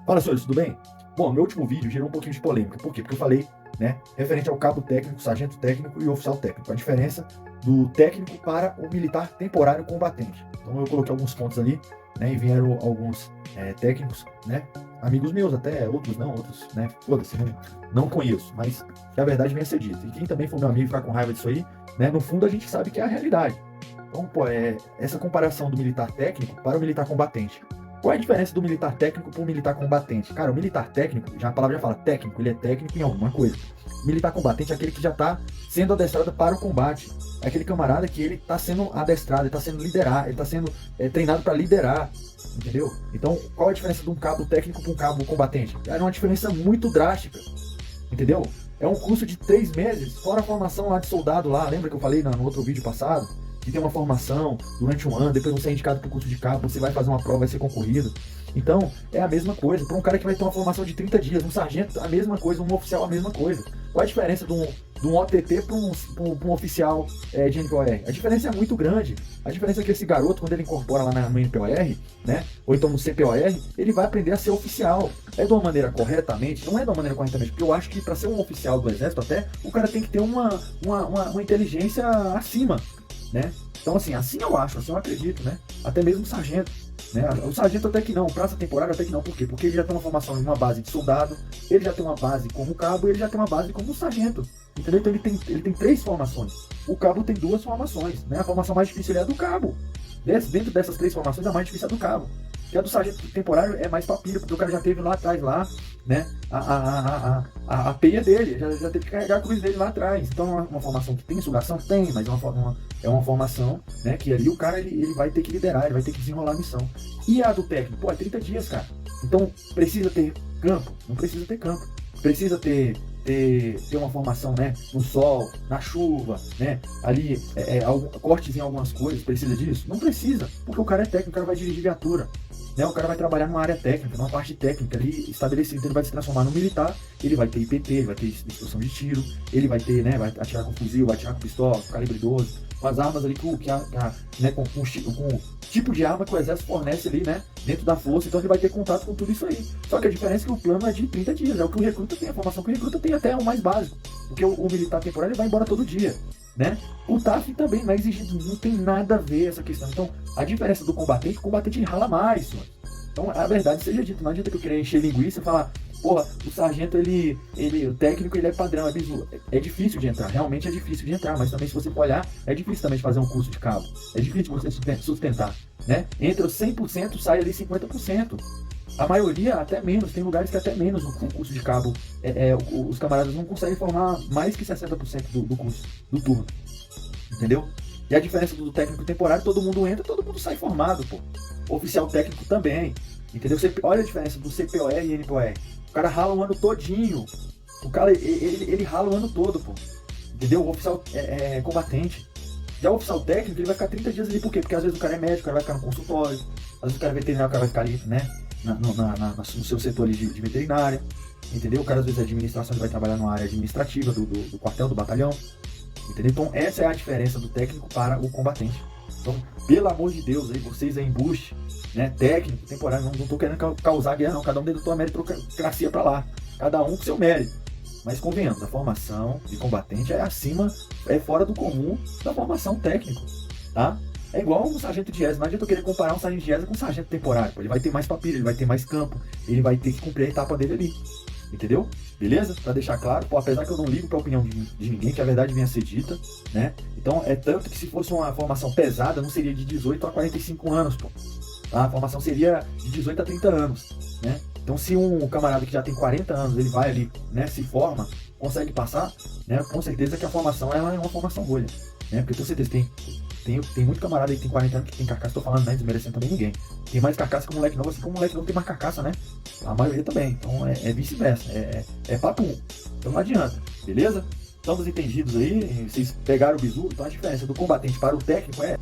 Fala, senhores, tudo bem? Bom, meu último vídeo gerou um pouquinho de polêmica. Por quê? Porque eu falei, né, referente ao cabo técnico, sargento técnico e oficial técnico. A diferença do técnico para o militar temporário combatente. Então eu coloquei alguns pontos ali, né, e vieram alguns técnicos, né, amigos meus até, outros não, outros, né, foda-se, não conheço, mas que a verdade venha a ser dita. E quem também for meu amigo e ficar com raiva disso aí, né, no fundo a gente sabe que é a realidade. Então, pô, essa comparação do militar técnico para o militar combatente. Qual é a diferença do militar técnico para o militar combatente? Cara, o militar técnico, já a palavra já fala técnico, ele é técnico em alguma coisa. O militar combatente é aquele que já está sendo adestrado para o combate. É aquele camarada que ele está sendo adestrado, ele está sendo liderado, ele está sendo treinado para liderar. Entendeu? Então, qual é a diferença de um cabo técnico para um cabo combatente? É uma diferença muito drástica. Entendeu? É um curso de 3 meses, fora a formação lá de soldado lá. Lembra que eu falei no outro vídeo passado? Que tem uma formação durante um ano, depois você é indicado para o curso de cabo, você vai fazer uma prova, vai ser concorrido. Então, é a mesma coisa. Para um cara que vai ter uma formação de 30 dias, um sargento, a mesma coisa, um oficial, a mesma coisa. Qual a diferença de um OTT para um oficial de NPOR? A diferença é muito grande. A diferença é que esse garoto, quando ele incorpora lá no NPOR, né, ou então no CPOR, ele vai aprender a ser oficial. É de uma maneira corretamente? Não é de uma maneira corretamente, porque eu acho que para ser um oficial do exército até, o cara tem que ter uma inteligência acima, né? Então assim eu acho, assim eu acredito, né? Até mesmo o sargento, né? O sargento até que não, praça temporária até que não, por quê? Porque ele já tem uma formação em uma base de soldado, ele já tem uma base como cabo, ele já tem uma base como sargento, entendeu? Então ele tem 3 formações, o cabo tem 2 formações, né? A formação mais difícil é a do cabo, dentro dessas 3 formações a mais difícil é a do cabo, que a do sargento temporário é mais papilha, porque o cara já teve lá atrás, lá, né, a peia dele, já teve que carregar a cruz dele lá atrás. Então, uma formação que tem sugação? Tem, mas é uma formação, né, que ali o cara ele vai ter que liderar, ele vai ter que desenrolar a missão. E a do técnico? Pô, é 30 dias, cara. Então, precisa ter campo? Não precisa ter campo. Precisa ter uma formação, né, no sol, na chuva, né, ali, cortes em algumas coisas, precisa disso? Não precisa, porque o cara é técnico, o cara vai dirigir viatura, né, o cara vai trabalhar numa área técnica, numa parte técnica ali estabelecida, então ele vai se transformar no militar, ele vai ter IPT, ele vai ter instrução de tiro, ele vai ter, né, vai atirar com fuzil, vai atirar com pistola, com calibre 12, com as armas ali né, com o tipo de arma que o exército fornece ali, né, dentro da força, então ele vai ter contato com tudo isso aí. Só que a diferença é que o plano é de 30 dias, é o que o recruta tem, a formação que o recruta tem até é o mais básico, porque o militar temporário ele vai embora todo dia, né? O TAF também não é exigido, não tem nada a ver essa questão. Então, a diferença do combatente, o combatente rala mais, senhor. Então, a verdade seja dita, não adianta que eu queira encher linguiça e falar, porra, o sargento, o técnico, ele é padrão, é bizu. É difícil de entrar, realmente é difícil de entrar, mas também se você for olhar, é difícil também de fazer um curso de cabo, é difícil você sustentar, né? Entra 100%, sai ali 50%. A maioria até menos, tem lugares que até menos no curso de cabo, os camaradas não conseguem formar mais que 60% do curso, do turno, entendeu? E a diferença do técnico temporário, todo mundo entra, todo mundo sai formado, pô. Oficial técnico também, entendeu? Você olha a diferença do CPOR e NPOR. O cara rala um ano todinho, o cara, ele rala o ano todo, pô, entendeu? O oficial combatente. Já o oficial técnico, ele vai ficar 30 dias ali, por quê? Porque às vezes o cara é médico, o cara vai ficar no consultório, às vezes o cara é veterinário, o cara vai ficar ali, né, no seu setor ali de veterinária, entendeu? O cara às vezes é administração, ele vai trabalhar numa área administrativa do quartel, do batalhão, entendeu? Então essa é a diferença do técnico para o combatente. Então, pelo amor de Deus, aí, vocês aí, embuste, né, técnico, temporário, não tô querendo causar guerra não, cada um dentro da sua meritocracia pra lá, cada um com seu mérito. Mas convenhamos, a formação de combatente é acima, é fora do comum da formação técnica, tá? É igual um sargento de ESA, não adianta eu querer comparar um sargento de ESA com um sargento temporário, pô. Ele vai ter mais papilha, ele vai ter mais campo, ele vai ter que cumprir a etapa dele ali, entendeu? Beleza? Pra deixar claro, pô, apesar que eu não ligo pra opinião de ninguém, que a verdade venha a ser dita, né? Então é tanto que se fosse uma formação pesada, não seria de 18 a 45 anos, pô. A formação seria de 18 a 30 anos, né? Então se um camarada que já tem 40 anos, ele vai ali, né, se forma, consegue passar, né, com certeza que a formação ela é uma formação bolha, né? Porque com certeza tem muito camarada aí que tem 40 anos que tem carcaça, tô falando, né, desmerecendo também ninguém. Tem mais carcaça que o moleque novo, assim como o moleque novo tem mais carcaça, né? A maioria também, então é vice-versa, é papum, então não adianta, beleza? Estamos entendidos aí, vocês pegaram o bizu, então a diferença do combatente para o técnico é